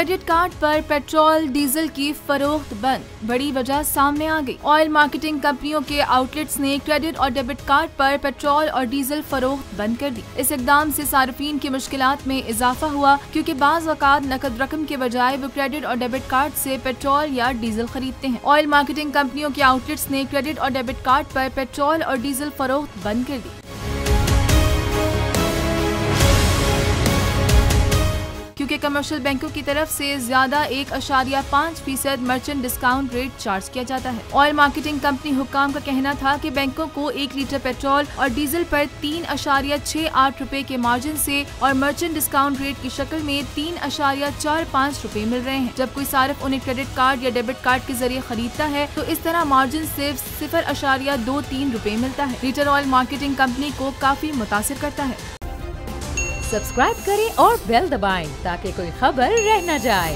Credit card पर petrol diesel की फरोख्त बंद, बड़ी वजह सामने आ गई। ऑयल मार्केटिंग कंपनियों के आउटलेट्स ने क्रेडिट और डेबिट कार्ड पर पेट्रोल और डीजल फरोख्त बंद कर दी। इस इकदाम से सार्फिन की मुश्किलात में इजाफा हुआ, क्योंकि बाज़ औक़ात नकद रकम के बजाय वो क्रेडिट और डेबिट कार्ड से पेट्रोल या डीजल खरीदते हैं। ऑयल मार्केटिंग कंपनियों के आउटलेट्स ने क्रेडिट और डेबिट कार्ड पर पेट्रोल और डीजल फरोख्त बंद कर दी, क्योंकि कमर्शियल बैंकों की तरफ से ज्यादा 1.5% मर्चेंट डिस्काउंट रेट चार्ज किया जाता है। ऑयल मार्केटिंग कंपनी हुक्काम का कहना था कि बैंकों को 1 लीटर पेट्रोल और डीजल पर 3.68 रुपए के मार्जिन से और मर्चेंट डिस्काउंट रेट की शक्ल में 3.45 रुपए मिल रहे हैं। जब कोई सारिफ उन्हें क्रेडिट कार्ड या डेबिट कार्ड के जरिए खरीदता है तो इस तरह मार्जिन सिर्फ 0.23 रुपए मिलता है। लीटर ऑयल मार्केटिंग कंपनी को काफी मुतासिर करता है। सब्सक्राइब करें और बेल दबाएं ताकि कोई खबर रह न जाए।